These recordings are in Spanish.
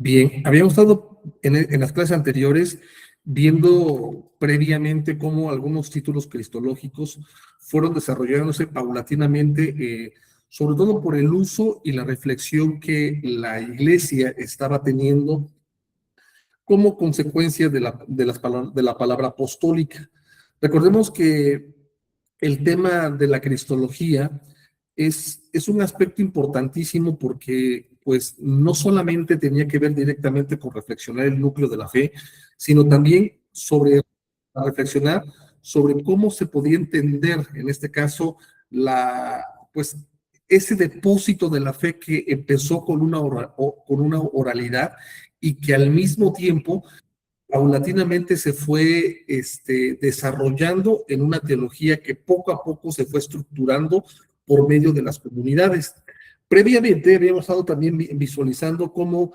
Bien, habíamos estado en las clases anteriores viendo previamente cómo algunos títulos cristológicos fueron desarrollándose paulatinamente, sobre todo por el uso y la reflexión que la Iglesia estaba teniendo como consecuencia de la palabra apostólica. Recordemos que el tema de la cristología es un aspecto importantísimo porque pues no solamente tenía que ver directamente con reflexionar el núcleo de la fe, sino también sobre reflexionar sobre cómo se podía entender, en este caso, pues ese depósito de la fe que empezó con con una oralidad y que al mismo tiempo paulatinamente se fue desarrollando en una teología que poco a poco se fue estructurando por medio de las comunidades. Previamente habíamos estado también visualizando cómo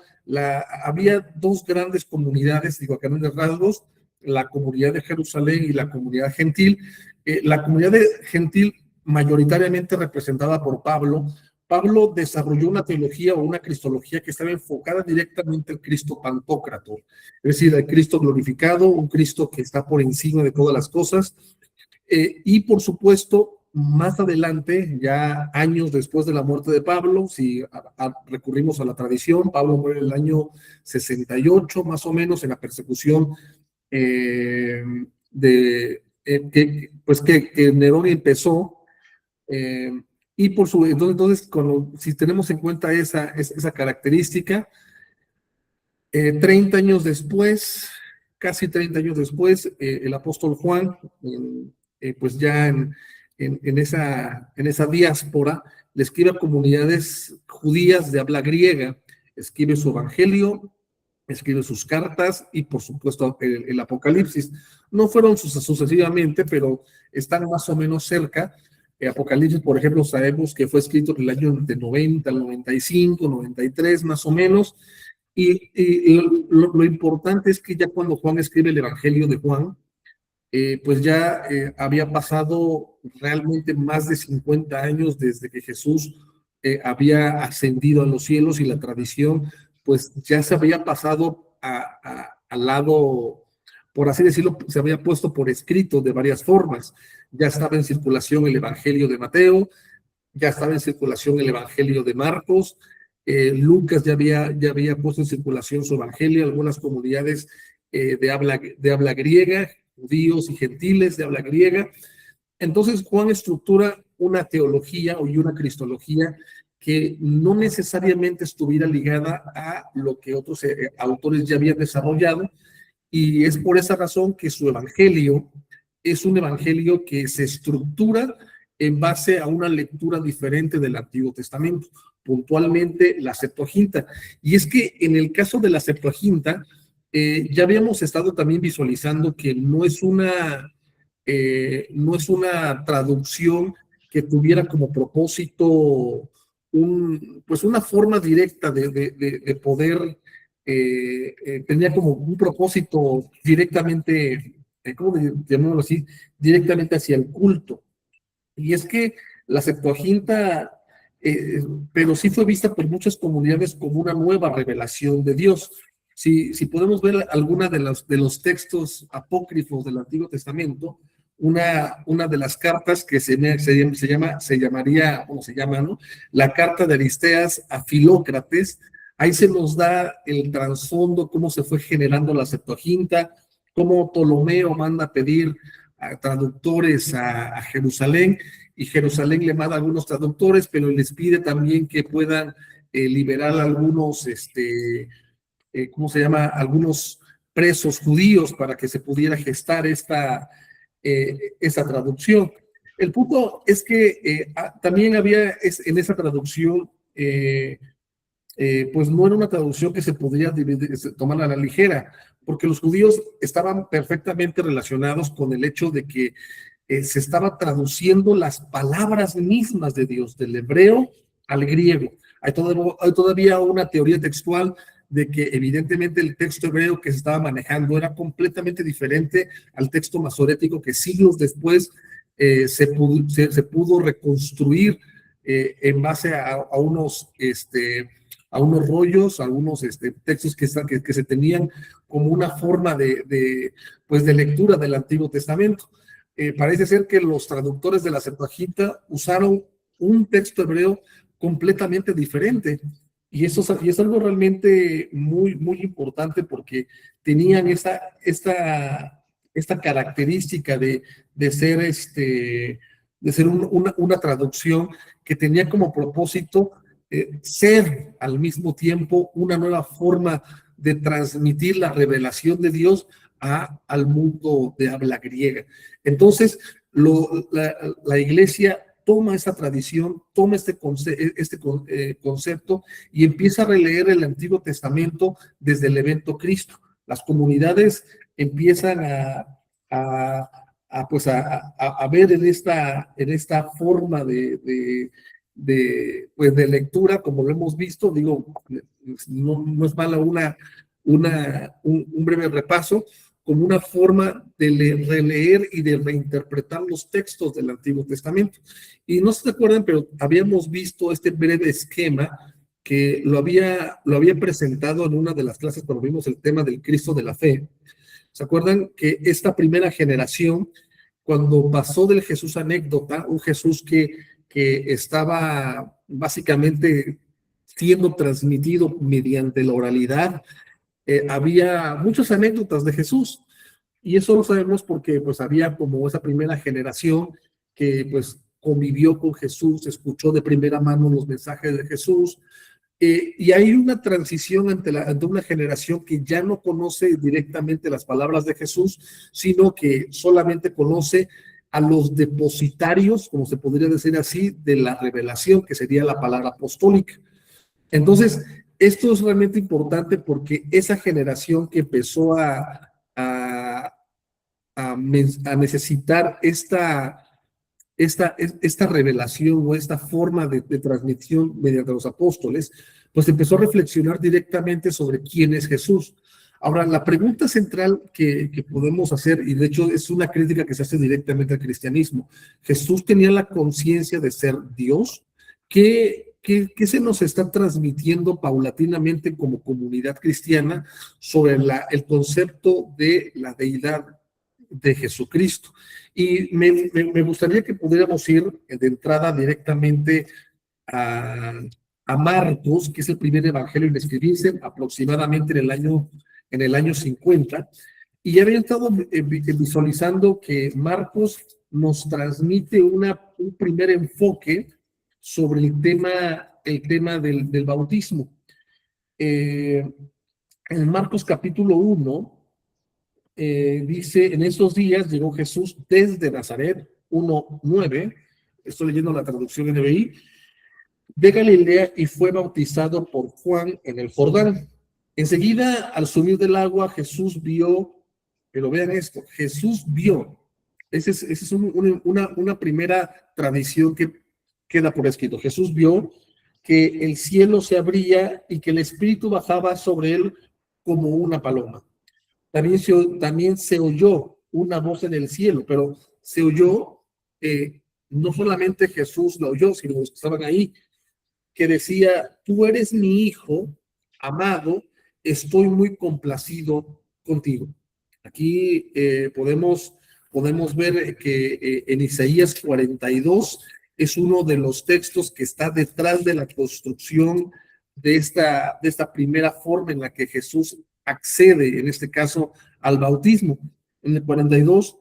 había dos grandes comunidades, digo, a grandes rasgos, la comunidad de Jerusalén y la comunidad gentil. La comunidad gentil mayoritariamente representada por Pablo. Pablo desarrolló una teología o una cristología que estaba enfocada directamente al Cristo Pantocrator, es decir, al Cristo glorificado, un Cristo que está por encima de todas las cosas. Y por supuesto, más adelante, ya años después de la muerte de Pablo, si recurrimos a la tradición, Pablo muere en el año 68, más o menos, en la persecución que Nerón empezó. Y entonces si tenemos en cuenta esa característica, 30 años después, casi 30 años después, el apóstol Juan, pues ya en esa diáspora, le escribe a comunidades judías de habla griega, escribe su evangelio, escribe sus cartas y por supuesto el Apocalipsis. No fueron sucesivamente, pero están más o menos cerca. Apocalipsis, por ejemplo, sabemos que fue escrito en el año de 90 al 95, 93 más o menos. Y lo importante es que ya cuando Juan escribe el Evangelio de Juan, pues ya había pasado realmente más de 50 años desde que Jesús había ascendido a los cielos y la tradición, pues ya se había pasado al lado, por así decirlo, se había puesto por escrito de varias formas. Ya estaba en circulación el Evangelio de Mateo, ya estaba en circulación el Evangelio de Marcos, Lucas ya había puesto en circulación su Evangelio, algunas comunidades de habla griega, judíos y gentiles de habla griega. Entonces Juan estructura una teología y una cristología que no necesariamente estuviera ligada a lo que otros autores ya habían desarrollado, y es por esa razón que su evangelio es un evangelio que se estructura en base a una lectura diferente del Antiguo Testamento, puntualmente la Septuaginta. Y es que en el caso de la Septuaginta, ya habíamos estado también visualizando que no es una traducción que tuviera como propósito pues una forma directa de poder, tenía como un propósito directamente, ¿cómo llamémoslo así? Directamente hacia el culto. Y es que la Septuaginta, pero sí fue vista por muchas comunidades como una nueva revelación de Dios. Si podemos ver alguna de los textos apócrifos del Antiguo Testamento, una de las cartas que se llamaría, ¿cómo se llama, no? La carta de Aristeas a Filócrates. Ahí se nos da el trasfondo, cómo se fue generando la Septuaginta, cómo Ptolomeo manda a pedir a traductores a Jerusalén, y Jerusalén le manda a algunos traductores, pero les pide también que puedan liberar algunos, ¿cómo se llama? Algunos presos judíos para que se pudiera gestar esta traducción. El punto es que también había en esa traducción, pues no era una traducción que se podría tomar a la ligera, porque los judíos estaban perfectamente relacionados con el hecho de que se estaba traduciendo las palabras mismas de Dios, del hebreo al griego. Hay todavía una teoría textual de que evidentemente el texto hebreo que se estaba manejando era completamente diferente al texto masorético que siglos después se pudo reconstruir en base a unos a unos rollos, a unos textos que se tenían como una forma pues de lectura del Antiguo Testamento. Parece ser que los traductores de la Septuaginta usaron un texto hebreo completamente diferente. Y es algo realmente muy, muy importante porque tenían esta característica de ser, una traducción que tenía como propósito ser al mismo tiempo una nueva forma de transmitir la revelación de Dios al mundo de habla griega. Entonces, la iglesia toma esa tradición, toma este concepto y empieza a releer el Antiguo Testamento desde el evento Cristo. Las comunidades empiezan pues a ver en esta forma pues de lectura, como lo hemos visto, digo, no es mala un breve repaso, como una forma de releer y de reinterpretar los textos del Antiguo Testamento. Y no se acuerdan, pero habíamos visto este breve esquema que lo había presentado en una de las clases cuando vimos el tema del Cristo de la fe. ¿Se acuerdan que esta primera generación, cuando pasó del Jesús anécdota, un Jesús que estaba básicamente siendo transmitido mediante la oralidad, había muchas anécdotas de Jesús, y eso lo sabemos porque pues había como esa primera generación que pues convivió con Jesús, escuchó de primera mano los mensajes de Jesús, y hay una transición ante una generación que ya no conoce directamente las palabras de Jesús, sino que solamente conoce a los depositarios, como se podría decir así, de la revelación, que sería la palabra apostólica. Entonces, esto es realmente importante porque esa generación que empezó a necesitar esta revelación o esta forma de transmisión mediante los apóstoles, pues empezó a reflexionar directamente sobre quién es Jesús. Ahora, la pregunta central que podemos hacer, y de hecho es una crítica que se hace directamente al cristianismo, ¿Jesús tenía la conciencia de ser Dios? ¿Qué se nos está transmitiendo paulatinamente como comunidad cristiana sobre el concepto de la deidad de Jesucristo? Y me gustaría que pudiéramos ir de entrada directamente a Marcos, que es el primer evangelio en escribirse aproximadamente en el año 50, y ya había estado visualizando que Marcos nos transmite un primer enfoque sobre el tema del bautismo. En Marcos capítulo 1, dice, en esos días llegó Jesús desde Nazaret, 1:9, estoy leyendo la traducción NBI, de Galilea y fue bautizado por Juan en el Jordán. Enseguida, al subir del agua, Jesús vio, pero vean esto, Jesús vio, esa es una primera tradición que queda por escrito. Jesús vio que el cielo se abría y que el Espíritu bajaba sobre él como una paloma. También se oyó una voz en el cielo, pero se oyó, no solamente Jesús lo oyó, sino los que estaban ahí, que decía, tú eres mi hijo amado, estoy muy complacido contigo. Aquí podemos ver que en Isaías 42 es uno de los textos que está detrás de la construcción de esta primera forma en la que Jesús accede, en este caso, al bautismo. En el 42,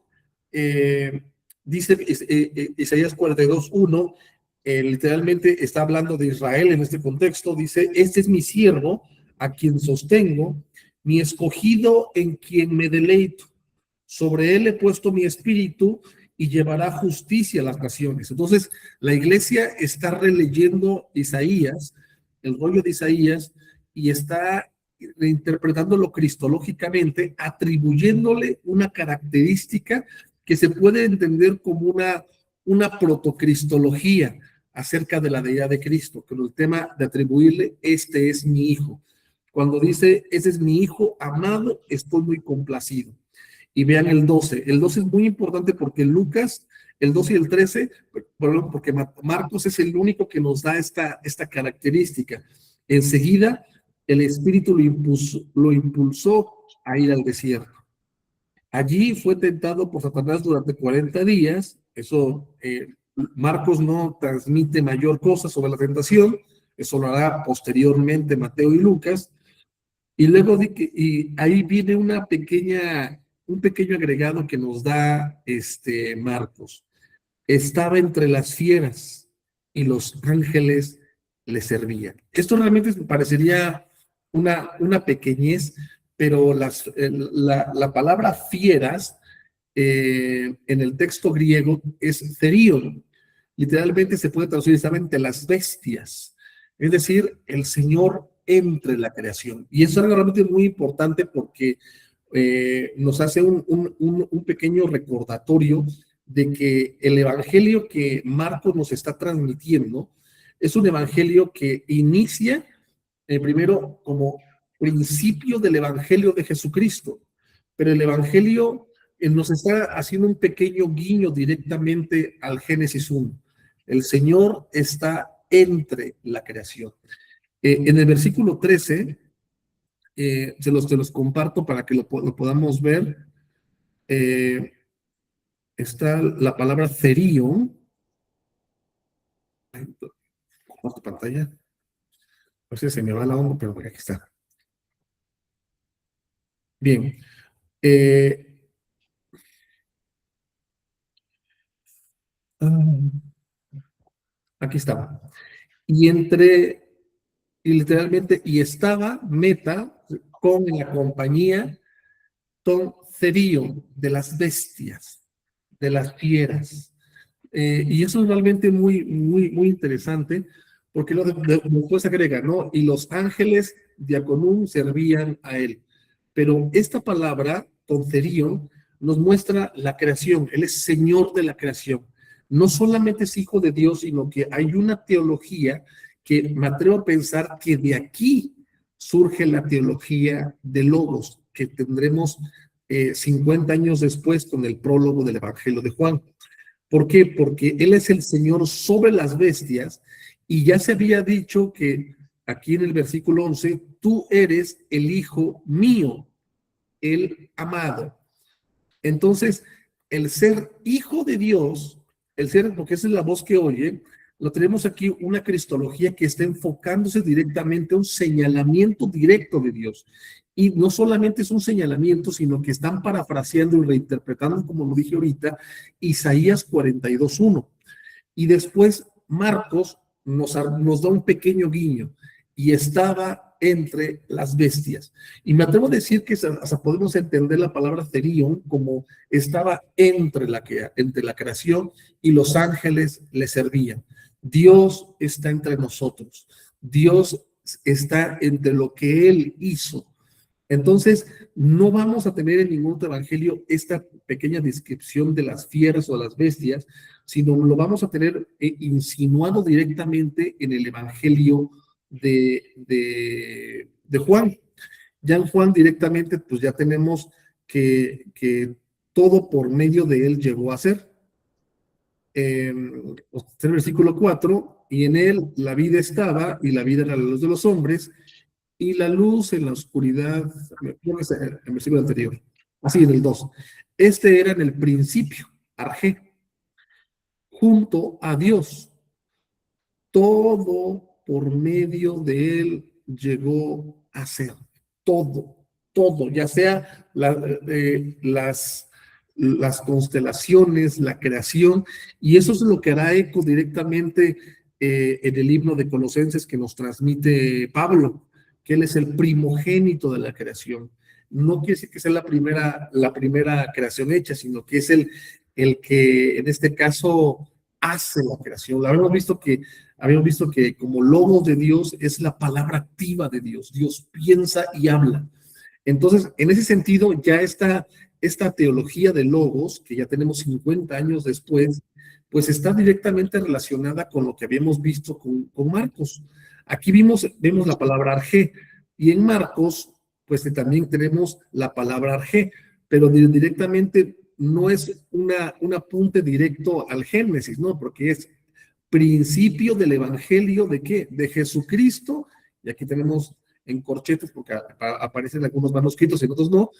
dice Isaías 42:1, literalmente está hablando de Israel en este contexto, dice, este es mi siervo, a quien sostengo, mi escogido en quien me deleito. Sobre él he puesto mi espíritu y llevará justicia a las naciones. Entonces, la iglesia está releyendo Isaías, el rollo de Isaías, y está reinterpretándolo cristológicamente, atribuyéndole una característica que se puede entender como una protocristología acerca de la deidad de Cristo, con el tema de atribuirle, este es mi hijo. Cuando dice, ese es mi hijo amado, estoy muy complacido. Y vean el 12. El 12 es muy importante porque Lucas, el 12 y el 13, porque Marcos es el único que nos da esta característica. Enseguida, el Espíritu lo impulsó a ir al desierto. Allí fue tentado por Satanás durante 40 días. Eso, Marcos no transmite mayor cosa sobre la tentación. Eso lo hará posteriormente Mateo y Lucas. Y luego y ahí viene un pequeño agregado que nos da Marcos. Estaba entre las fieras y los ángeles le servían. Esto realmente parecería una pequeñez, pero la palabra fieras en el texto griego es therion. Literalmente se puede traducir exactamente las bestias, es decir, el Señor entre la creación. Y eso es algo realmente muy importante porque nos hace un pequeño recordatorio de que el evangelio que Marcos nos está transmitiendo es un evangelio que inicia primero como principio del evangelio de Jesucristo, pero el evangelio nos está haciendo un pequeño guiño directamente al Génesis 1. El Señor está entre la creación. En el versículo 13, se los comparto para que lo podamos ver. Está la palabra therion. Comparto pantalla. No sé si se me va la onda, pero aquí está. Bien. Aquí estaba. Y literalmente, y estaba meta con la compañía ton therion, de las bestias, de las fieras. Y eso es realmente muy interesante, porque después agrega, ¿no? Y los ángeles diaconum servían a él. Pero esta palabra, toncerío, nos muestra la creación. Él es Señor de la creación. No solamente es hijo de Dios, sino que hay una teología que me atrevo a pensar que de aquí surge la teología de Logos, que tendremos 50 años después con el prólogo del Evangelio de Juan. ¿Por qué? Porque Él es el Señor sobre las bestias y ya se había dicho que aquí en el versículo 11, tú eres el Hijo mío, el amado. Entonces, el ser hijo de Dios, el ser, porque esa es la voz que oye, lo tenemos aquí una cristología que está enfocándose directamente a un señalamiento directo de Dios. Y no solamente es un señalamiento, sino que están parafraseando y reinterpretando, como lo dije ahorita, Isaías 42:1. Y después Marcos nos da un pequeño guiño. Y estaba entre las bestias. Y me atrevo a decir que hasta podemos entender la palabra therion como estaba entre la creación y los ángeles le servían. Dios está entre nosotros. Dios está entre lo que Él hizo. Entonces, no vamos a tener en ningún otro evangelio esta pequeña descripción de las fieras o las bestias, sino lo vamos a tener insinuado directamente en el evangelio de Juan. Ya en Juan directamente, pues ya tenemos que todo por medio de él llegó a ser. El versículo 4, y en él la vida estaba, y la vida era la luz de los hombres, y la luz en la oscuridad, el versículo anterior, así en el 2. Este era en el principio, Arge, junto a Dios. Todo por medio de él llegó a ser. Todo, ya sea las constelaciones, la creación, y eso es lo que hará eco directamente en el himno de Colosenses que nos transmite Pablo, que él es el primogénito de la creación. No quiere decir que sea la primera creación hecha, sino que es el que en este caso hace la creación. Habíamos visto que como logos de Dios es la palabra activa de Dios. Dios piensa y habla. Entonces, en ese sentido, ya esta teología de logos, que ya tenemos 50 años después, pues está directamente relacionada con lo que habíamos visto con Marcos. Aquí vemos la palabra arge, y en Marcos, pues también tenemos la palabra arge, pero directamente no es un apunte directo al Génesis, ¿no? Porque es principio del evangelio de qué? De Jesucristo y aquí tenemos en corchetes, porque aparecen algunos manuscritos y en otros no,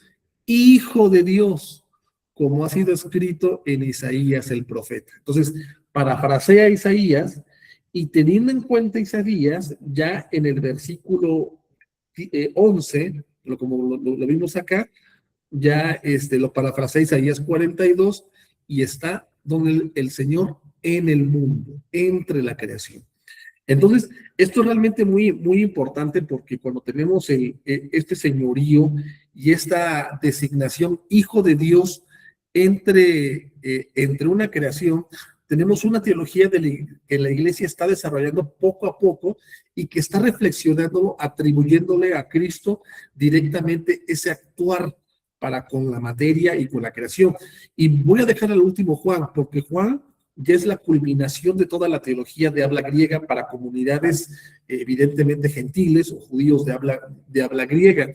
Hijo de Dios, como ha sido escrito en Isaías el profeta. Entonces, parafrasea Isaías y teniendo en cuenta Isaías, ya en el versículo 11, como lo vimos acá, ya lo parafrasea Isaías 42 y está donde el Señor en el mundo, entre la creación. Entonces, esto es realmente muy, muy importante porque cuando tenemos este señorío y esta designación hijo de Dios entre una creación, tenemos una teología que la iglesia está desarrollando poco a poco y que está reflexionando, atribuyéndole a Cristo directamente ese actuar para con la materia y con la creación. Y voy a dejar al último Juan, porque Juan ya es la culminación de toda la teología de habla griega para comunidades evidentemente gentiles o judíos de habla griega.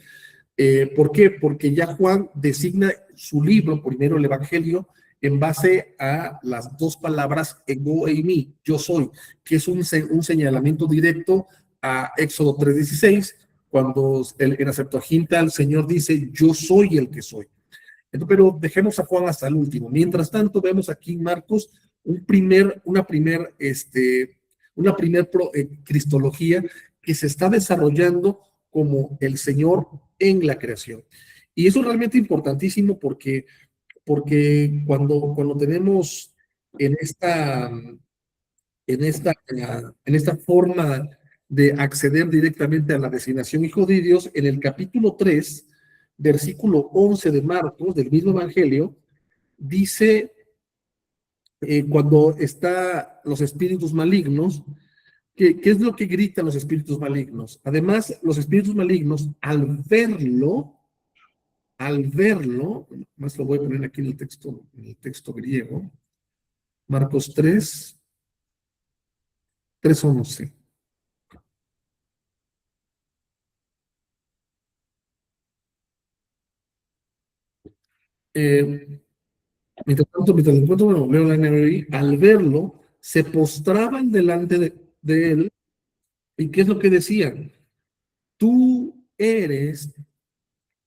¿Por qué? Porque ya Juan designa su libro, primero el Evangelio, en base a las dos palabras ego e mi, yo soy, que es un señalamiento directo a Éxodo 3:16, cuando en la Septuaginta el Señor dice, yo soy el que soy. Entonces, pero dejemos a Juan hasta el último. Mientras tanto, vemos aquí en Marcos una primer cristología que se está desarrollando como el Señor en la creación. Y eso es realmente importantísimo porque cuando tenemos en esta, en esta forma de acceder directamente a la designación Hijo de Dios, en el capítulo 3, versículo 11 de Marcos, del mismo Evangelio, dice, cuando está los espíritus malignos, ¿qué es lo que gritan los espíritus malignos? Además, los espíritus malignos, al verlo, más lo voy a poner aquí en el texto griego, Marcos 3:11. Eh, mientras lo encuentro, bueno, leo la NBI, al verlo, se postraban delante de él, ¿y qué es lo que decían? Tú eres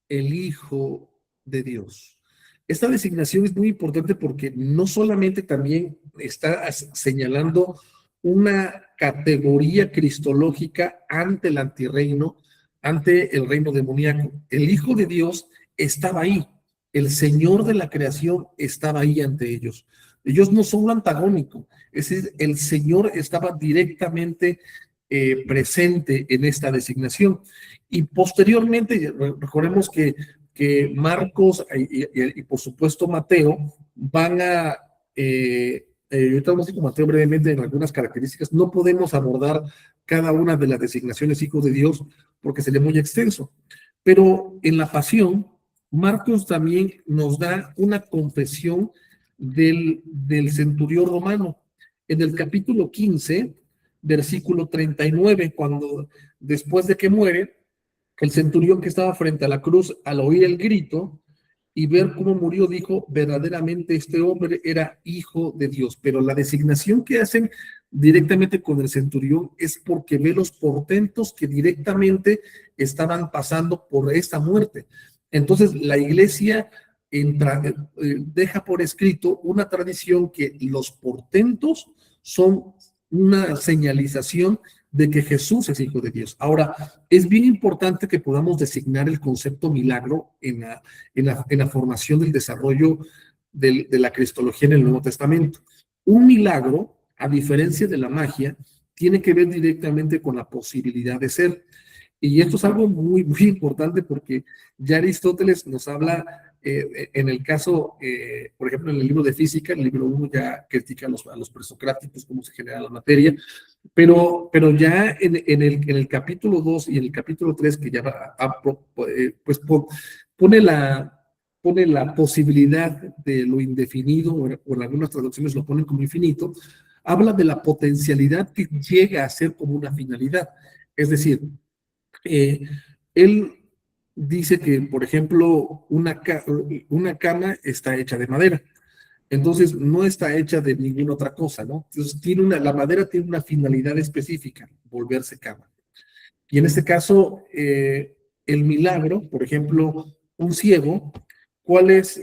el Hijo de Dios. Esta designación es muy importante porque no solamente también está señalando una categoría cristológica ante el antirreino, ante el reino demoníaco. El Hijo de Dios estaba ahí, el Señor de la creación estaba ahí ante ellos. Ellos no son lo antagónico, es decir, el Señor estaba directamente presente en esta designación. Y posteriormente, recordemos que Marcos y por supuesto Mateo van a, ahorita vamos a ir con Mateo brevemente en algunas características, no podemos abordar cada una de las designaciones hijos de Dios porque sería muy extenso, pero en la pasión, Marcos también nos da una confesión del centurión romano. En el capítulo 15, versículo 39, cuando después de que muere, el centurión que estaba frente a la cruz, al oír el grito y ver cómo murió, dijo, verdaderamente este hombre era hijo de Dios. Pero la designación que hacen directamente con el centurión es porque ve los portentos que directamente estaban pasando por esta muerte. Entonces, la iglesia deja por escrito una tradición que los portentos son una señalización de que Jesús es hijo de Dios. Ahora, es bien importante que podamos designar el concepto milagro en la formación del desarrollo de la cristología en el Nuevo Testamento. Un milagro, a diferencia de la magia, tiene que ver directamente con la posibilidad de ser. Y esto es algo muy, muy importante porque ya Aristóteles nos habla, en el caso, por ejemplo, en el libro de física, el libro 1 ya critica a los presocráticos, cómo se genera la materia, pero ya en el capítulo 2 y en el capítulo 3, que ya pues pone la posibilidad de lo indefinido, o en algunas traducciones lo ponen como infinito, habla de la potencialidad que llega a ser como una finalidad. Es decir, eh, él dice que, por ejemplo, una cama está hecha de madera. Entonces, no está hecha de ninguna otra cosa, ¿no? Entonces, la madera tiene una finalidad específica, volverse cama. Y en este caso, el milagro, por ejemplo, un ciego, cuál es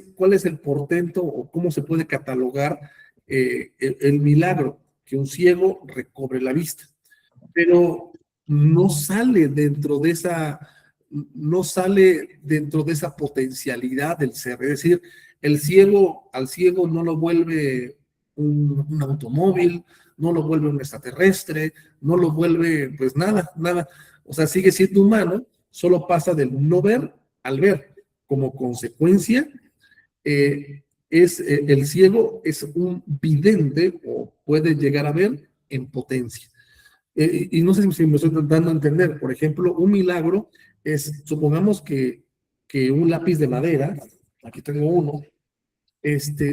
el portento o cómo se puede catalogar el milagro? Que un ciego recobre la vista, pero no sale dentro de esa, no sale dentro de esa potencialidad del ser. Es decir, el ciego, al ciego no lo vuelve un automóvil, no lo vuelve un extraterrestre, no lo vuelve, pues nada, nada. O sea, sigue siendo humano, solo pasa del no ver al ver. Como consecuencia, el ciego es un vidente o puede llegar a ver en potencia. Y no sé si me estoy tratando de entender. Por ejemplo, un milagro es, supongamos que un lápiz de madera, aquí tengo uno,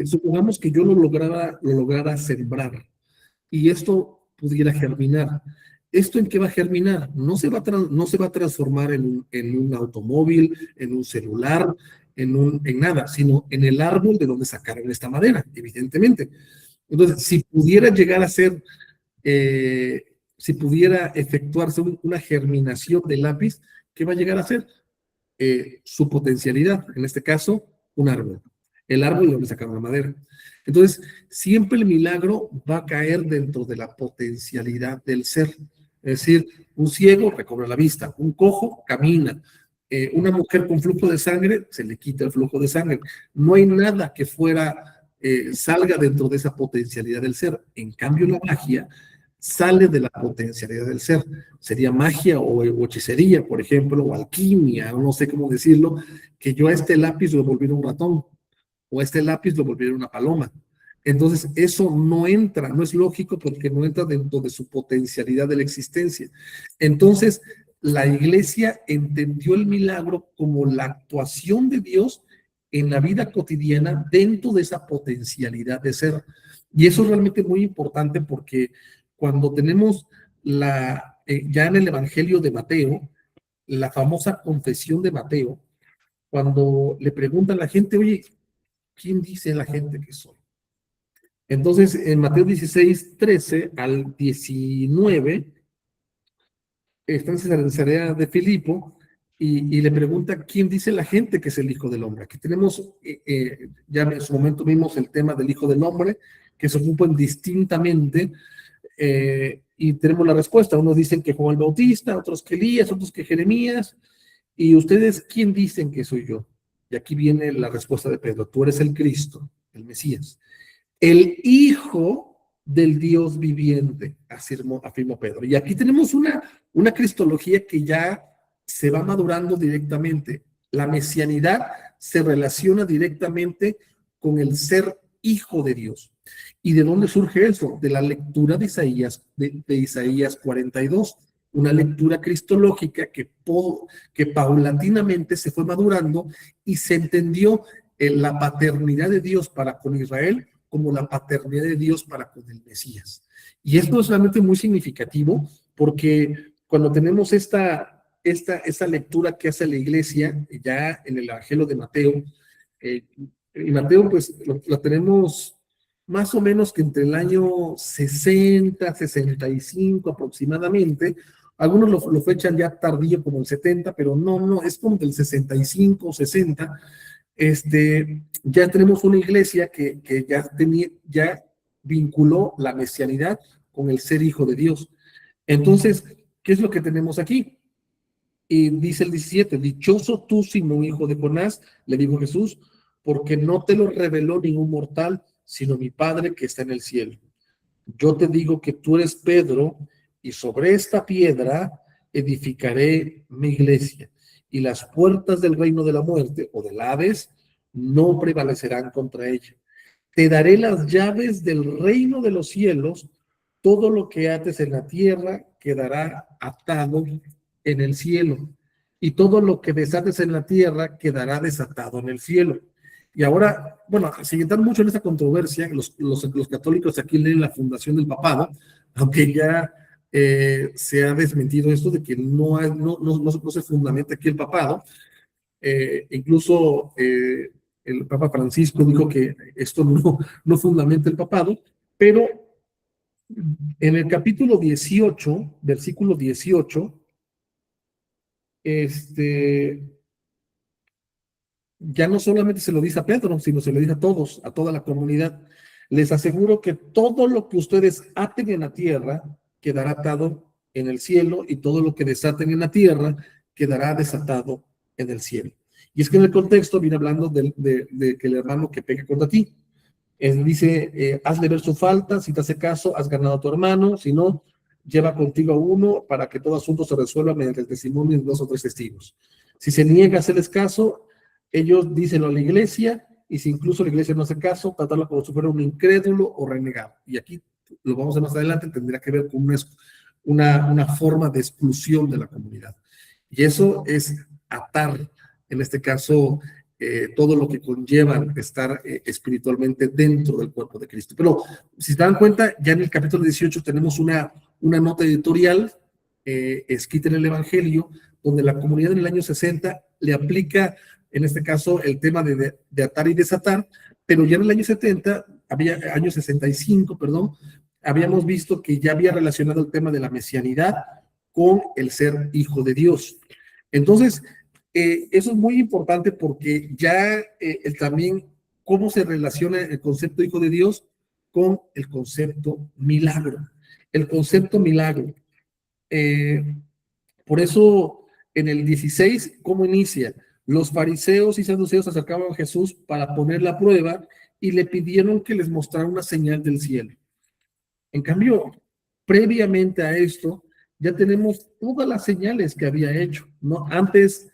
supongamos que yo lo lograra sembrar y esto pudiera germinar. ¿Esto en qué va a germinar? No se va a transformar en un automóvil, en un celular, en nada, sino en el árbol de donde sacaron esta madera, evidentemente. Entonces, si pudiera llegar a ser, si pudiera efectuarse una germinación del lápiz, ¿qué va a llegar a ser? Su potencialidad, en este caso, un árbol. El árbol de donde sacaron la madera. Entonces, siempre el milagro va a caer dentro de la potencialidad del ser. Es decir, un ciego recobra la vista, un cojo camina, una mujer con flujo de sangre se le quita el flujo de sangre. No hay nada que salga dentro de esa potencialidad del ser. En cambio, la magia sale de la potencialidad del ser. Sería magia o hechicería, por ejemplo, o alquimia, o no sé cómo decirlo, que yo a este lápiz lo volviera un ratón, o a este lápiz lo volviera una paloma. Entonces, eso no entra, no es lógico porque no entra dentro de su potencialidad de la existencia. Entonces, la iglesia entendió el milagro como la actuación de Dios en la vida cotidiana dentro de esa potencialidad de ser. Y eso es realmente muy importante porque cuando tenemos ya en el Evangelio de Mateo, la famosa confesión de Mateo, cuando le preguntan a la gente, oye, ¿quién dice la gente que soy? Entonces, en Mateo 16, 13 al 19, está en Cesarea de Filipo y le pregunta quién dice la gente que es el Hijo del Hombre. Aquí tenemos, ya en su momento vimos el tema del Hijo del Hombre, que se ocupan distintamente, y tenemos la respuesta. Unos dicen que Juan el Bautista, otros que Elías, otros que Jeremías. ¿Y ustedes quién dicen que soy yo? Y aquí viene la respuesta de Pedro. Tú eres el Cristo, el Mesías, el Hijo del Dios viviente, afirmó Pedro. Y aquí tenemos una cristología que ya se va madurando directamente. La mesianidad se relaciona directamente con el ser hijo de Dios. ¿Y de dónde surge eso? De la lectura de Isaías 42, una lectura cristológica que paulatinamente se fue madurando y se entendió la paternidad de Dios para con Israel como la paternidad de Dios para con el Mesías. Y esto es realmente muy significativo porque cuando tenemos esta lectura que hace la iglesia ya en el Evangelio de Mateo, y Mateo pues lo tenemos más o menos que entre el año 60, 65 aproximadamente. Algunos lo fechan ya tardío como el 70, pero no, es como del 65, 60. Ya tenemos una iglesia que ya vinculó la mesianidad con el ser hijo de Dios. Entonces, ¿qué es lo que tenemos aquí? Y dice el 17, dichoso tú, Simón, hijo de Jonás, le dijo Jesús, porque no te lo reveló ningún mortal, sino mi Padre que está en el cielo. Yo te digo que tú eres Pedro, y sobre esta piedra edificaré mi iglesia, y las puertas del reino de la muerte o del Hades no prevalecerán contra ella. Te daré las llaves del reino de los cielos, todo lo que ates en la tierra quedará atado en el cielo, y todo lo que desates en la tierra quedará desatado en el cielo. Y ahora, bueno, sin entrar mucho en esta controversia, los católicos aquí leen la fundación del papado, aunque ya se ha desmentido esto de que no se fundamenta aquí el papado. Incluso el Papa Francisco dijo que esto no fundamenta el papado, pero en el capítulo 18, versículo 18, este, ya no solamente se lo dice a Pedro, sino se lo dice a todos, a toda la comunidad. Les aseguro que todo lo que ustedes aten en la tierra quedará atado en el cielo, y todo lo que desaten en la tierra quedará desatado en el cielo. Y es que en el contexto viene hablando de que el hermano que peque contra ti, dice, hazle ver su falta, si te hace caso, has ganado a tu hermano, si no, lleva contigo a uno para que todo asunto se resuelva mediante el testimonio de 2 o 3 testigos. Si se niega a hacerles caso, ellos dicen a la iglesia, y si incluso la iglesia no hace caso, tratarlo como si fuera un incrédulo o renegado. Y aquí lo vamos a ver más adelante, tendría que ver con una forma de exclusión de la comunidad. Y eso es atar, en este caso, todo lo que conlleva estar espiritualmente dentro del cuerpo de Cristo. Pero si se dan cuenta, ya en el capítulo 18 tenemos una nota editorial escrita en el Evangelio, donde la comunidad en el año 60 le aplica, en este caso, el tema de atar y desatar, pero ya en el año 70, año 65, perdón, habíamos visto que ya había relacionado el tema de la mesianidad con el ser hijo de Dios. Entonces, eso es muy importante porque ya también cómo se relaciona el concepto hijo de Dios con el concepto milagro. El concepto milagro. Eh, por eso, en el 16, ¿cómo inicia? Los fariseos y saduceos se acercaban a Jesús para poner la prueba y le pidieron que les mostrara una señal del cielo. En cambio, previamente a esto, ya tenemos todas las señales que había hecho, ¿no? Antes,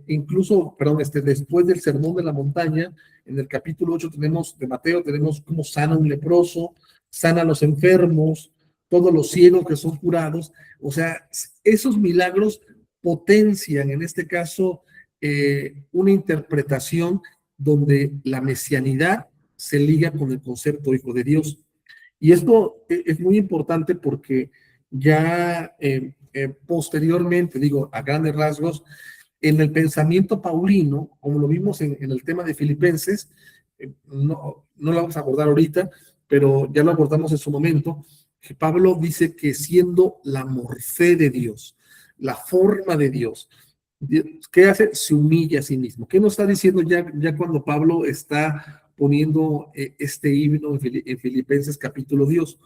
incluso, perdón, después del Sermón de la Montaña, en el capítulo 8 tenemos, de Mateo, tenemos cómo sana un leproso, sana a los enfermos, todos los ciegos que son curados. O sea, esos milagros potencian, en este caso, una interpretación donde la mesianidad se liga con el concepto hijo de Dios. Y esto es muy importante porque ya posteriormente, digo, a grandes rasgos, en el pensamiento paulino, como lo vimos en el tema de Filipenses, no lo vamos a abordar ahorita, pero ya lo abordamos en su momento, que Pablo dice que siendo la morfé de Dios, la forma de Dios, ¿qué hace? Se humilla a sí mismo. ¿Qué nos está diciendo ya cuando Pablo está poniendo este himno en Filipenses capítulo Dios?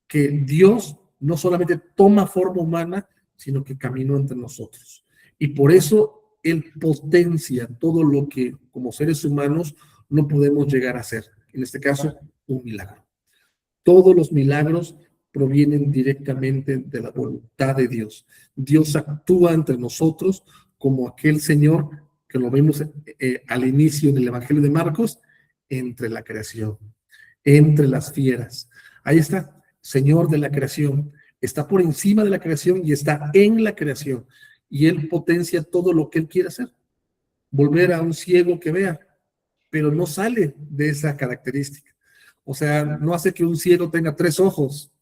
Que Dios no solamente toma forma humana, sino que caminó entre nosotros. Y por eso Él potencia todo lo que como seres humanos no podemos llegar a hacer. En este caso, un milagro. Todos los milagros provienen directamente de la voluntad de Dios. Dios actúa entre nosotros como aquel Señor que lo vemos al inicio del Evangelio de Marcos, entre la creación, entre las fieras. Ahí está, Señor de la creación. Está por encima de la creación y está en la creación. Y Él potencia todo lo que Él quiere hacer. Volver a un ciego que vea, pero no sale de esa característica. O sea, no hace que un ciego tenga 3 ojos,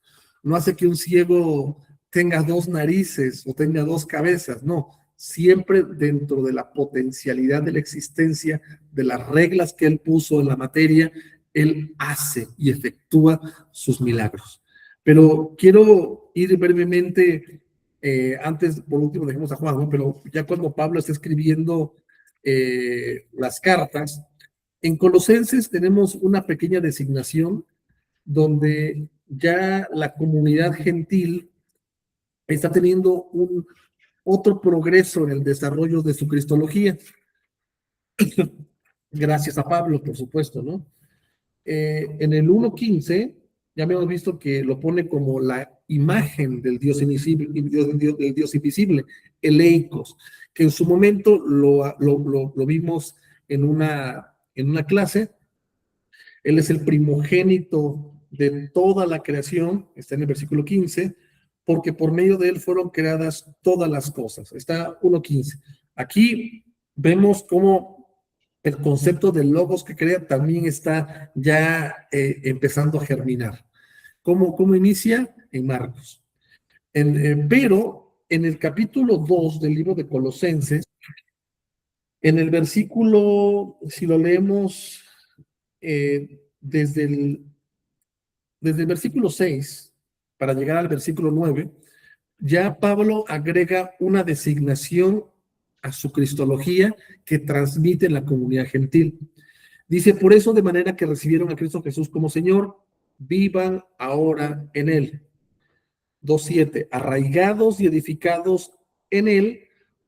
no hace que un ciego tenga 2 narices o tenga 2 cabezas, no. Siempre dentro de la potencialidad de la existencia, de las reglas que Él puso en la materia, Él hace y efectúa sus milagros. Pero quiero ir brevemente, antes, por último, dejemos a Juan, ¿no? Pero ya cuando Pablo está escribiendo las cartas, en Colosenses tenemos una pequeña designación donde ya la comunidad gentil está teniendo otro progreso en el desarrollo de su cristología. Gracias a Pablo, por supuesto, ¿no? En el 1.15 ya habíamos visto que lo pone como la imagen del Dios invisible, del Dios invisible, el Eikos, que en su momento lo vimos en una clase. Él es el primogénito de toda la creación, está en el versículo 15, porque por medio de él fueron creadas todas las cosas. Está 1.15. Aquí vemos cómo el concepto de logos que crea también está ya empezando a germinar. ¿Cómo inicia? En Marcos. Pero en el capítulo 2 del libro de Colosenses, en el versículo, si lo leemos desde el versículo 6 para llegar al versículo 9, ya Pablo agrega una designación a su cristología que transmite en la comunidad gentil. Dice, por eso, de manera que recibieron a Cristo Jesús como Señor, vivan ahora en Él. 2:7, arraigados y edificados en Él,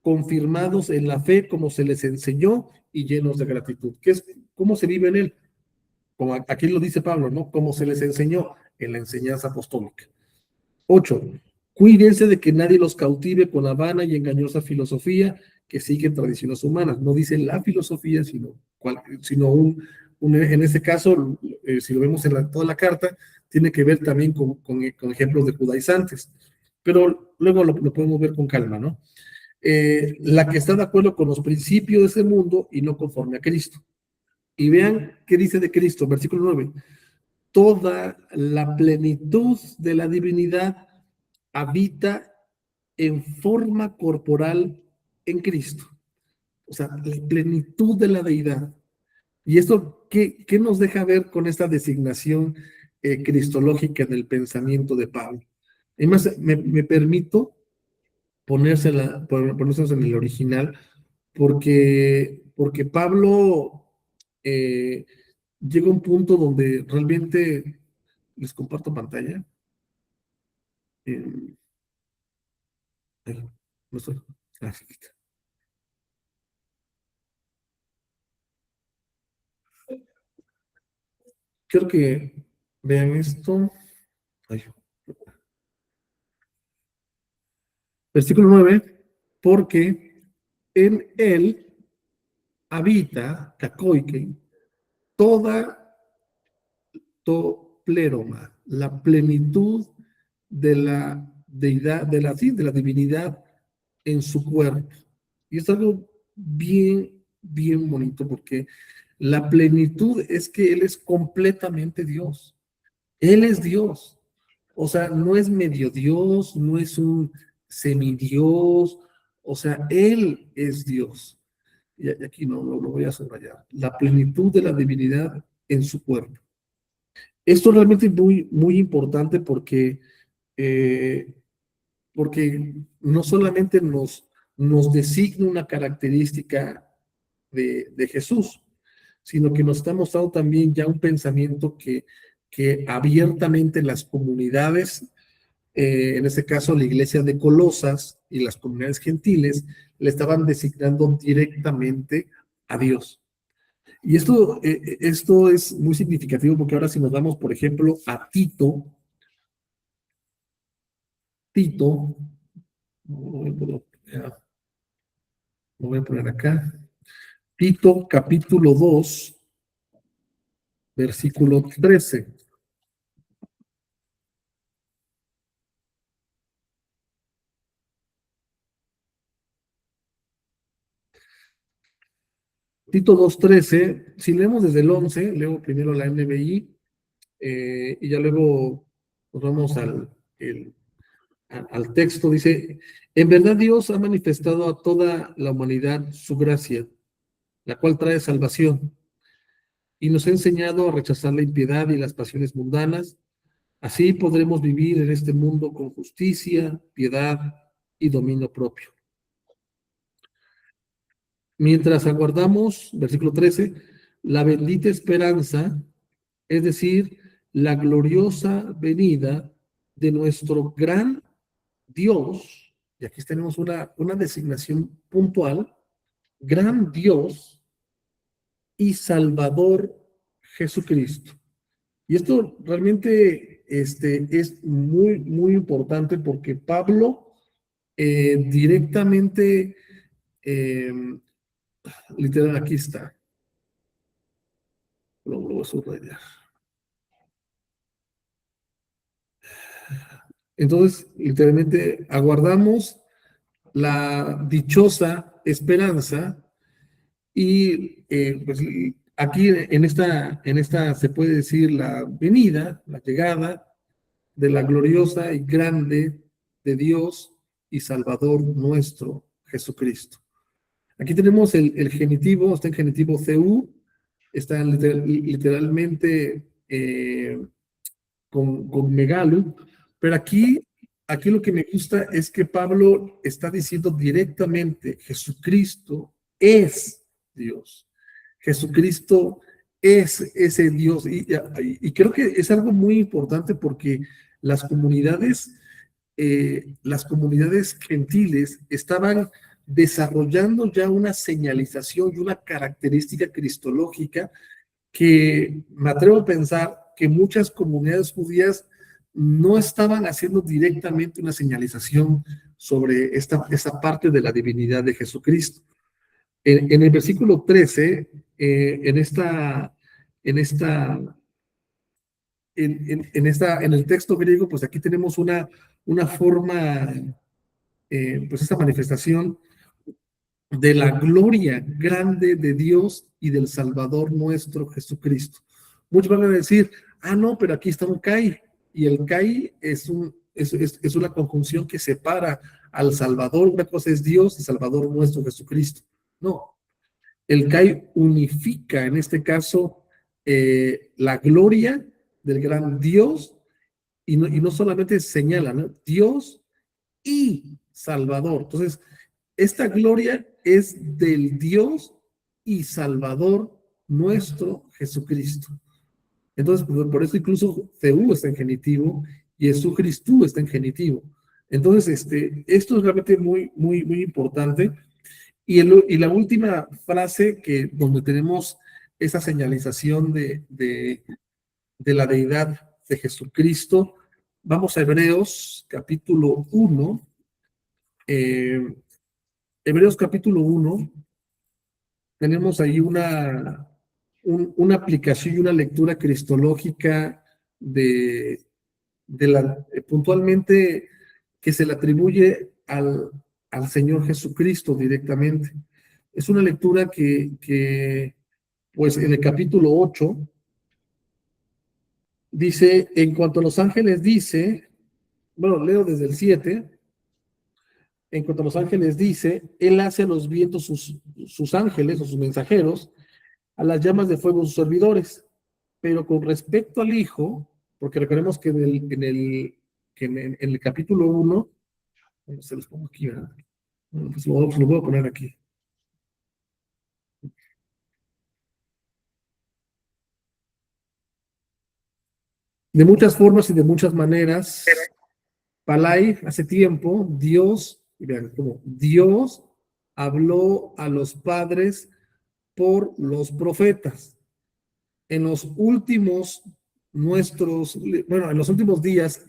confirmados en la fe como se les enseñó y llenos de gratitud. ¿Qué es? ¿Cómo se vive en Él? Como aquí lo dice Pablo, ¿no? Como se les enseñó en la enseñanza apostólica. 8. Cuídense de que nadie los cautive con la vana y engañosa filosofía que siguen tradiciones humanas. No dice la filosofía, sino en este caso, si lo vemos en toda la carta, tiene que ver también con ejemplos de judaizantes. Pero luego lo podemos ver con calma, ¿no? La que está de acuerdo con los principios de ese mundo y no conforme a Cristo. Y vean qué dice de Cristo, versículo 9. Toda la plenitud de la divinidad habita en forma corporal en Cristo. O sea, la plenitud de la deidad. ¿Y esto qué nos deja ver con esta designación cristológica del pensamiento de Pablo? Además, me permito ponérselos en el original, porque Pablo llega a un punto donde realmente les comparto pantalla. Eh, no estoy. Ah, sí, quiero que vean esto. Ay, versículo 9, porque en él habita, cacoique, toda pleroma, la plenitud de la deidad, de la divinidad en su cuerpo. Y es algo bien bonito, porque la plenitud es que Él es completamente Dios. Él es Dios. O sea, no es medio Dios, no es un semidios, o sea, Él es Dios. Y aquí no lo voy a subrayar. La plenitud de la divinidad en su cuerpo. Esto realmente es muy importante eh, porque no solamente nos designa una característica de Jesús, sino que nos está mostrando también ya un pensamiento que abiertamente las comunidades, en este caso la iglesia de Colosas y las comunidades gentiles, le estaban designando directamente a Dios. Y esto es muy significativo porque ahora si nos vamos, por ejemplo, a Tito, lo voy a poner acá, Tito capítulo 2, versículo 13. Tito 2:13, si leemos desde el 11, leo primero la NBI y ya luego nos vamos al texto. Dice, en verdad Dios ha manifestado a toda la humanidad su gracia, la cual trae salvación, y nos ha enseñado a rechazar la impiedad y las pasiones mundanas. Así podremos vivir en este mundo con justicia, piedad y dominio propio. Mientras aguardamos, versículo 13, la bendita esperanza, es decir, la gloriosa venida de nuestro gran Dios, y aquí tenemos una designación puntual, gran Dios y Salvador Jesucristo. Y esto realmente es muy importante porque Pablo directamente, eh, literal, aquí está, lo voy a subrayar. Entonces, literalmente, aguardamos la dichosa esperanza y pues aquí en esta se puede decir la venida, la llegada de la gloriosa y grande de Dios y Salvador nuestro, Jesucristo. Aquí tenemos el genitivo, está en genitivo CU, está literalmente con megalo, pero aquí aquí lo que me gusta es que Pablo está diciendo directamente, Jesucristo es Dios. Jesucristo es ese Dios. Y creo que es algo muy importante porque las comunidades gentiles estaban desarrollando ya una señalización y una característica cristológica que me atrevo a pensar que muchas comunidades judías no estaban haciendo directamente una señalización sobre esta parte de la divinidad de Jesucristo. En el versículo 13, en esta en el texto griego, pues aquí tenemos una forma, pues esta manifestación de la gloria grande de Dios y del Salvador nuestro Jesucristo. Muchos van a decir, no, pero aquí está un Kai, y el Kai es una conjunción que separa al Salvador. Una cosa es Dios y Salvador nuestro Jesucristo. No, el Kai unifica en este caso la gloria del gran Dios y no solamente señala, ¿no? Dios y Salvador. Entonces, esta gloria es del Dios y Salvador nuestro Jesucristo. Entonces, por eso incluso Theú está en genitivo y Jesucristo está en genitivo. Entonces, esto es realmente muy, muy, muy importante. Y la última frase donde tenemos esa señalización de la deidad de Jesucristo, vamos a Hebreos capítulo 1. Hebreos capítulo 1, tenemos ahí una aplicación y una lectura cristológica puntualmente que se le atribuye al Señor Jesucristo directamente. Es una lectura que pues en el capítulo 8 dice, en cuanto a los ángeles dice, bueno, leo desde el 7, en cuanto a los ángeles dice, él hace a los vientos sus ángeles o sus mensajeros, a las llamas de fuego sus servidores. Pero con respecto al Hijo, porque recordemos que en el capítulo 1, se los pongo aquí, ¿verdad? Bueno, pues lo voy a poner aquí. De muchas formas y de muchas maneras, Palai, hace tiempo, Dios, vean cómo Dios habló a los padres por los profetas. En los últimos en los últimos días,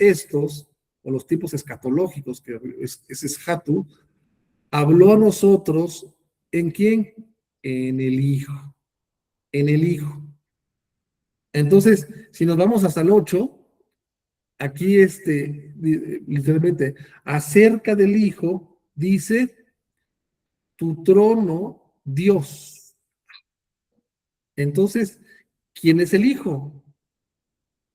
o los tiempos escatológicos, que es Esjatu, habló a nosotros, ¿en quién? En el Hijo. En el Hijo. Entonces, si nos vamos hasta el 8, aquí literalmente, acerca del Hijo, dice, tu trono, Dios. Entonces, ¿quién es el Hijo?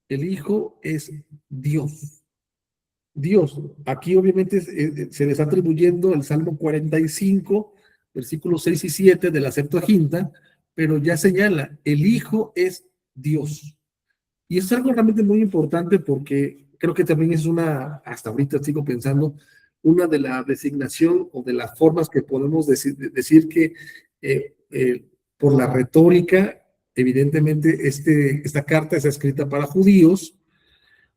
El Hijo es Dios. Dios. Aquí obviamente se le está atribuyendo el Salmo 45, versículos 6 y 7 de la Septuaginta, pero ya señala, el Hijo es Dios. Y eso es algo realmente muy importante porque creo que también es hasta ahorita sigo pensando, una de la designación o de las formas que podemos decir que por la retórica, evidentemente esta carta es escrita para judíos,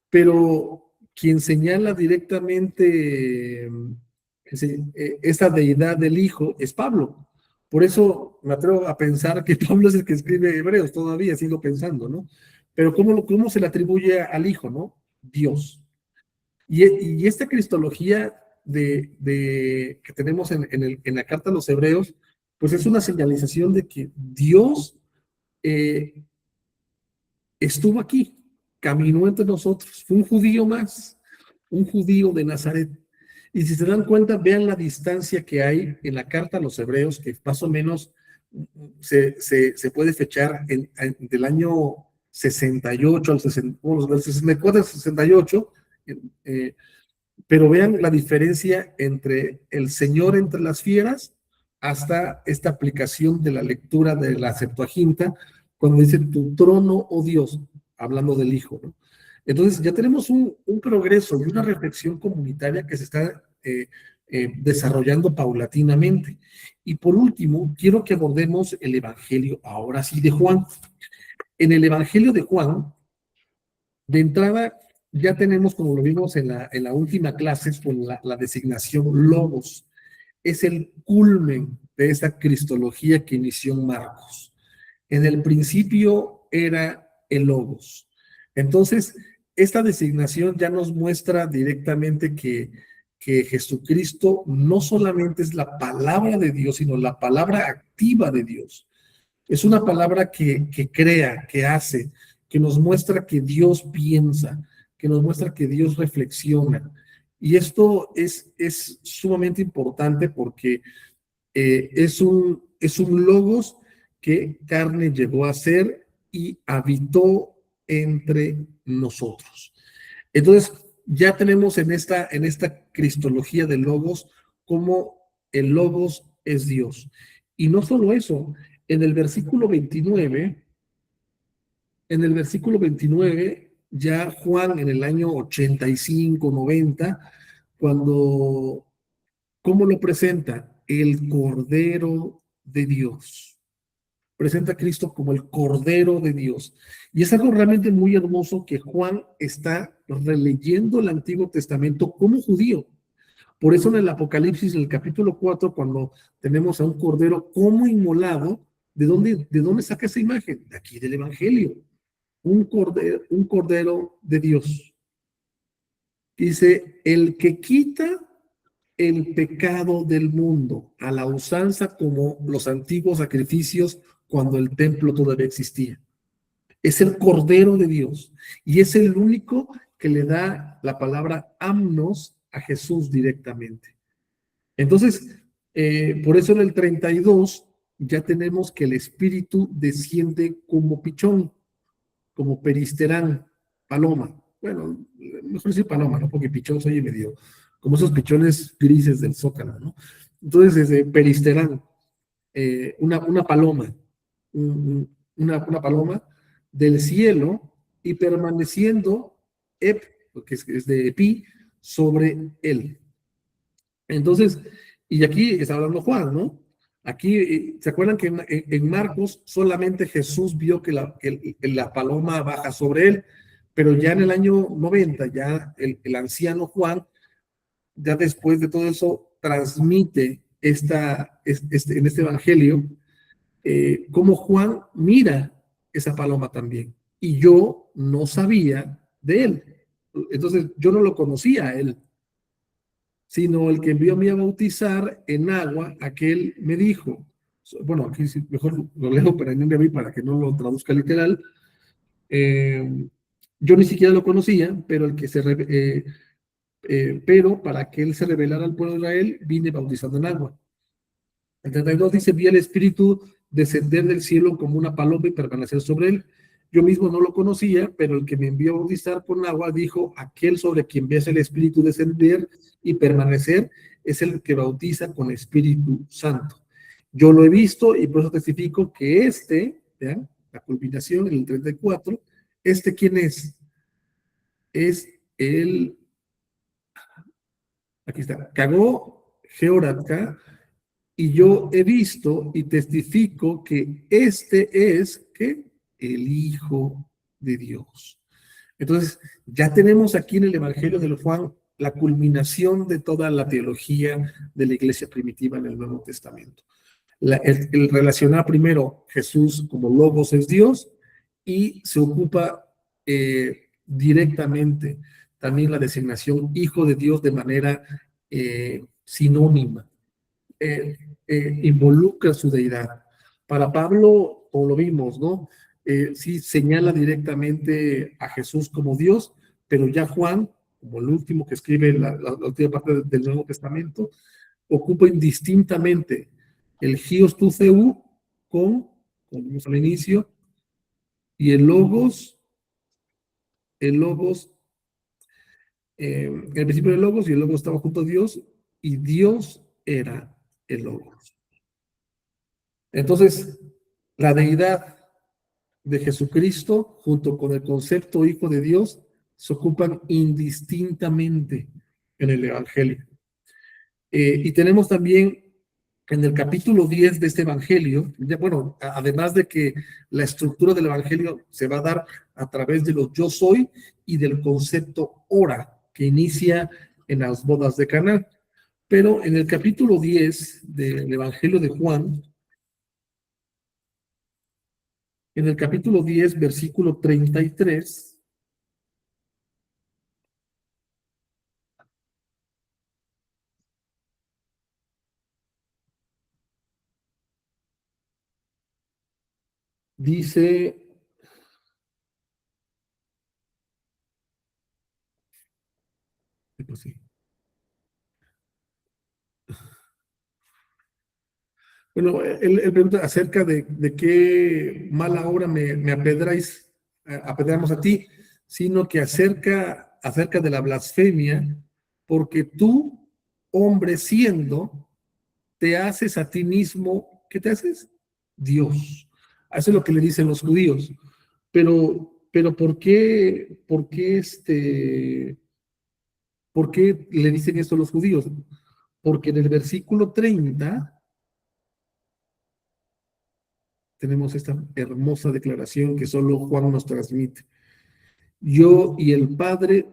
pero quien señala directamente esa deidad del Hijo es Pablo. Por eso me atrevo a pensar que Pablo es el que escribe Hebreos, todavía sigo pensando, ¿no? Pero ¿cómo se le atribuye al Hijo, no? Dios. Y esta cristología que tenemos en la carta a los Hebreos, pues es una señalización de que Dios estuvo aquí, caminó entre nosotros, fue un judío más, un judío de Nazaret. Y si se dan cuenta, vean la distancia que hay en la carta a los Hebreos, que más o menos se puede fechar del año 68 al 64 al 68, pero vean la diferencia entre el Señor entre las fieras hasta esta aplicación de la lectura de la Septuaginta, cuando dice tu trono, oh Dios, hablando del Hijo, ¿no? Entonces ya tenemos un progreso y una reflexión comunitaria que se está desarrollando paulatinamente. Y por último, quiero que abordemos el Evangelio, ahora sí, de Juan. En el Evangelio de Juan, de entrada, ya tenemos, como lo vimos en la última clase, con la designación logos. Es el culmen de esa cristología que inició Marcos. En el principio era el logos. Entonces, esta designación ya nos muestra directamente que Jesucristo no solamente es la palabra de Dios, sino la palabra activa de Dios. Es una palabra que crea, que hace, que nos muestra que Dios piensa, que nos muestra que Dios reflexiona. Y esto es sumamente importante porque es un logos que carne llegó a ser y habitó entre nosotros. Entonces, ya tenemos en esta cristología de logos cómo el logos es Dios. Y no solo eso, en el versículo 29, en el versículo 29, ya Juan en el año 85, 90, cuando, ¿cómo lo presenta? El Cordero de Dios. Presenta a Cristo como el Cordero de Dios. Y es algo realmente muy hermoso que Juan está releyendo el Antiguo Testamento como judío. Por eso en el Apocalipsis, en el capítulo 4, cuando tenemos a un cordero como inmolado, de dónde saca esa imagen? De aquí del Evangelio. Un cordero de Dios. Dice, el que quita el pecado del mundo a la usanza como los antiguos sacrificios cuando el templo todavía existía. Es el Cordero de Dios y es el único que le da la palabra amnos a Jesús directamente. Entonces, por eso en el 32 ya tenemos que el Espíritu desciende como pichón, como peristerán, paloma. Bueno, mejor decir paloma, ¿no? Porque pichón se oye medio, como esos pichones grises del Zócalo, ¿no? Entonces, peristerán, una paloma, una paloma del cielo y permaneciendo, que es de epi, sobre él. Entonces, y aquí está hablando Juan, ¿no? Aquí, ¿se acuerdan que en Marcos solamente Jesús vio que la paloma baja sobre él? Pero ya en el año 90, ya el anciano Juan, ya después de todo eso, transmite en este evangelio, cómo Juan mira esa paloma también. Y yo no sabía de él. Entonces, yo no lo conocía a él, sino el que envió a mí a bautizar en agua, aquel me dijo, bueno, aquí mejor lo leo para mí para que no lo traduzca literal, yo ni siquiera lo conocía, pero pero para que él se revelara al pueblo de Israel, vine bautizando en agua. El 32 dice, vi al Espíritu descender del cielo como una paloma y permanecer sobre él. Yo mismo no lo conocía, pero el que me envió a bautizar con agua dijo, aquel sobre quien ves el Espíritu descender y permanecer es el que bautiza con Espíritu Santo. Yo lo he visto y por eso testifico que vean, la culminación en el 34, ¿quién es? Es el, aquí está, Cagó Georatka, y yo he visto y testifico que que el Hijo de Dios. Entonces, ya tenemos aquí en el Evangelio de Juan la culminación de toda la teología de la iglesia primitiva en el Nuevo Testamento. El relacionar primero Jesús como Logos es Dios y se ocupa directamente también la designación Hijo de Dios de manera sinónima. eh, Involucra su deidad. Para Pablo, como lo vimos, ¿no? Sí señala directamente a Jesús como Dios, pero ya Juan, como el último que escribe la última parte del Nuevo Testamento, ocupa indistintamente el Gios tu Theu como vimos al inicio, y el Logos, el principio del Logos, y el Logos estaba junto a Dios, y Dios era el Logos. Entonces, la deidad de Jesucristo, junto con el concepto Hijo de Dios, se ocupan indistintamente en el Evangelio. Y tenemos también en el capítulo 10 de este Evangelio, ya, bueno, además de que la estructura del Evangelio se va a dar a través de los yo soy y del concepto hora, que inicia en las bodas de Caná. Pero en el capítulo 10 del Evangelio de Juan, en el capítulo 10, versículo 33, dice, pues sí. Bueno, él pregunta acerca de qué mala hora me apedráis, apedreamos a ti, sino que acerca de la blasfemia, porque tú, hombre siendo, te haces a ti mismo, ¿qué te haces? Dios. Eso es lo que le dicen los judíos. Pero ¿por qué le dicen esto a los judíos? Porque en el versículo 30 tenemos esta hermosa declaración que solo Juan nos transmite. Yo y el Padre,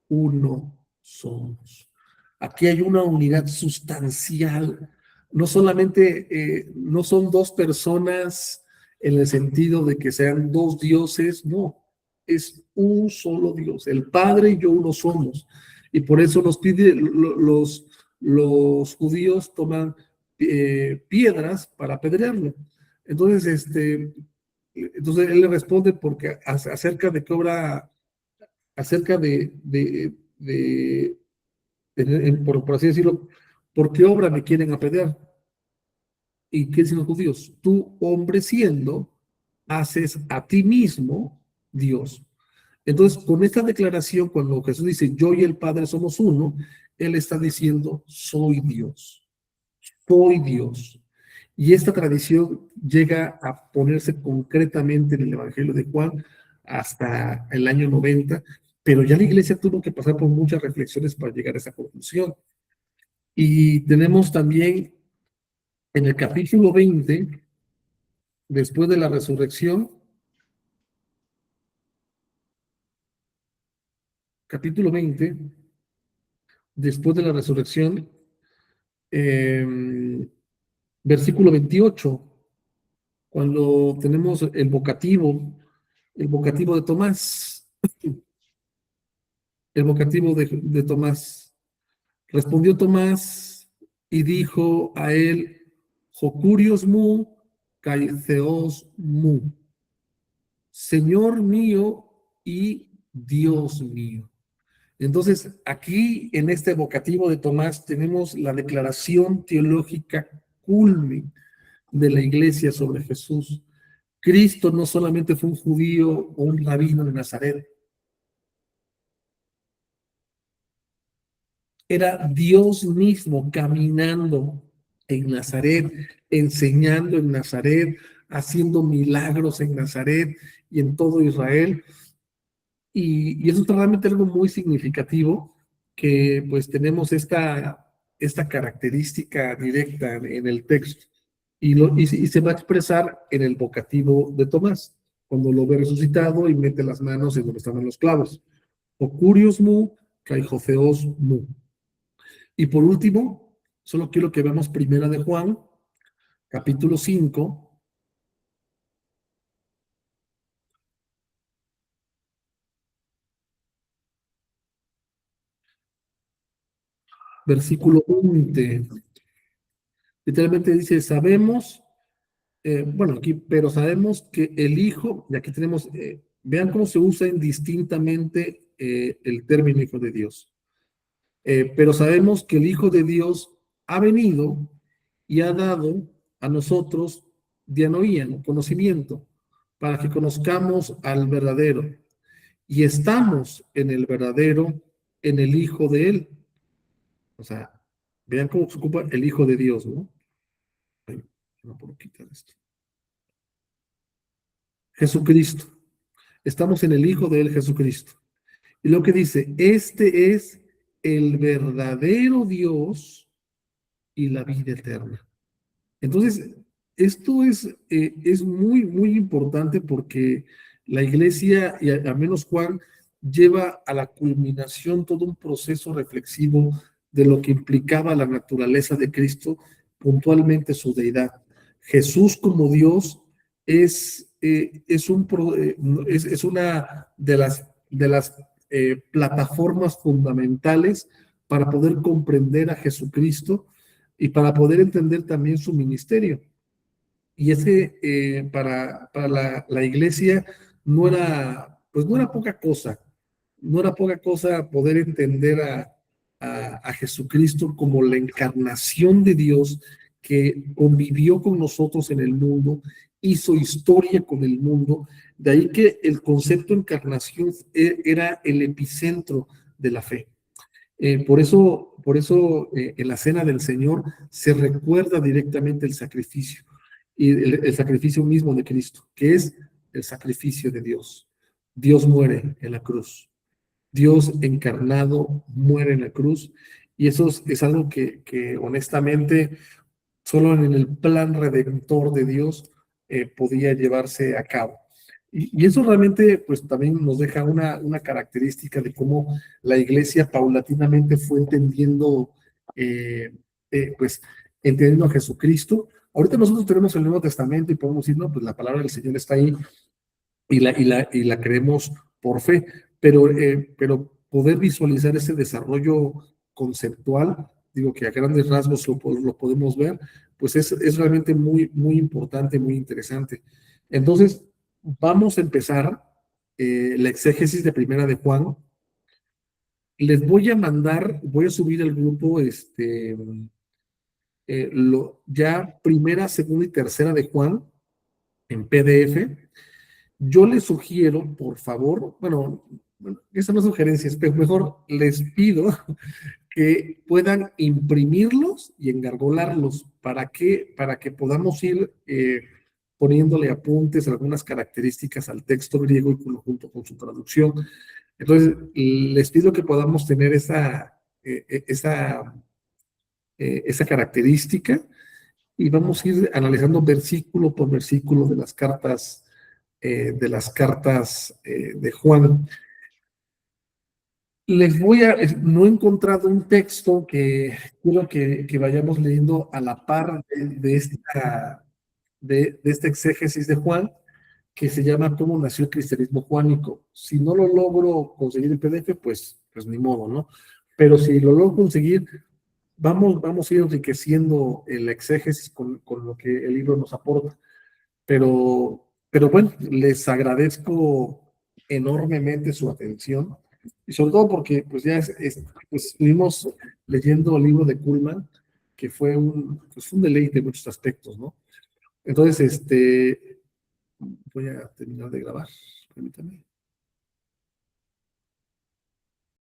uno somos. Aquí hay una unidad sustancial. No solamente, no son dos personas en el sentido de que sean dos dioses, no, es un solo Dios. El Padre y yo uno somos. Y por eso nos pide, los judíos toman piedras para apedrearlo. Entonces, entonces él le responde porque acerca de qué obra, acerca por así decirlo, ¿por qué obra me quieren apedrear? ¿Y qué dicen los judíos? Tú, hombre siendo, haces a ti mismo Dios. Entonces, con esta declaración, cuando Jesús dice, yo y el Padre somos uno, Él está diciendo, soy Dios, soy Dios. Y esta tradición llega a ponerse concretamente en el Evangelio de Juan hasta el año 90, pero ya la iglesia tuvo que pasar por muchas reflexiones para llegar a esa conclusión. Y tenemos también en el capítulo 20, después de la resurrección, capítulo 20, después de la resurrección, eh, versículo 28, cuando tenemos el vocativo de Tomás, el vocativo de Tomás. Respondió Tomás y dijo a él, Jocurios mu, kai theos mu, Señor mío y Dios mío. Entonces, aquí en este vocativo de Tomás tenemos la declaración teológica culmin de la iglesia sobre Jesús. Cristo no solamente fue un judío o un rabino de Nazaret, era Dios mismo caminando en Nazaret, enseñando en Nazaret, haciendo milagros en Nazaret y en todo Israel. Y eso es realmente algo muy significativo, que pues tenemos esta característica directa en el texto. Y se va a expresar en el vocativo de Tomás, cuando lo ve resucitado y mete las manos en donde estaban los clavos. Ocurios mu, kai joseos mu. Y por último, solo quiero que veamos Primera de Juan, capítulo 5, versículo 20. Literalmente dice, sabemos, bueno, aquí, pero sabemos que el Hijo, y aquí tenemos, vean cómo se usa indistintamente el término Hijo de Dios. Pero sabemos que el Hijo de Dios ha venido y ha dado a nosotros dianoía, ¿no? Conocimiento, para que conozcamos al verdadero. Y estamos en el verdadero, en el Hijo de Él. O sea, vean cómo se ocupa el Hijo de Dios, ¿no? Ay, no puedo quitar esto. Jesucristo. Estamos en el Hijo de Él, Jesucristo. Y lo que dice, este es el verdadero Dios y la vida eterna. Entonces, esto es muy, muy importante porque la iglesia, y al menos Juan, lleva a la culminación todo un proceso reflexivo de lo que implicaba la naturaleza de Cristo, puntualmente su deidad. Jesús como Dios es una de las plataformas fundamentales para poder comprender a Jesucristo y para poder entender también su ministerio. Y para la iglesia pues no era poca cosa, no era poca cosa poder entender a Jesucristo como la encarnación de Dios que convivió con nosotros en el mundo, hizo historia con el mundo. De ahí que el concepto encarnación era el epicentro de la fe. Por eso en la cena del Señor se recuerda directamente el sacrificio y el sacrificio mismo de Cristo, que es el sacrificio de Dios. Dios muere en la cruz. Dios encarnado muere en la cruz. Y eso es algo que honestamente solo en el plan redentor de Dios podía llevarse a cabo. Y eso realmente, pues también nos deja una característica de cómo la iglesia paulatinamente fue entendiendo, eh, pues, entendiendo a Jesucristo. Ahorita nosotros tenemos el Nuevo Testamento y podemos decir, no, pues la palabra del Señor está ahí y la creemos por fe, pero poder visualizar ese desarrollo conceptual, digo que a grandes rasgos lo podemos ver, pues es realmente muy, muy importante, muy interesante. Entonces, vamos a empezar la exégesis de Primera de Juan. Les voy a mandar, voy a subir al grupo ya primera, segunda y tercera de Juan en PDF. Yo les sugiero, por favor, bueno, esa no es sugerencia, pero mejor les pido que puedan imprimirlos y engargolarlos. Para que podamos ir poniéndole apuntes, algunas características al texto griego y junto con su traducción. Entonces, les pido que podamos tener esa característica y vamos a ir analizando versículo por versículo de Juan. No he encontrado un texto que quiero que vayamos leyendo a la par de esta exégesis de Juan, que se llama ¿Cómo nació el cristianismo juánico? Si no lo logro conseguir en PDF, pues ni modo, ¿no? Pero si lo logro conseguir, vamos a ir enriqueciendo el exégesis con lo que el libro nos aporta. Pero bueno, les agradezco enormemente su atención y sobre todo porque pues ya pues, estuvimos leyendo el libro de Kuhlman, que pues, un deleite en muchos aspectos, ¿no? Entonces, voy a terminar de grabar, permítame.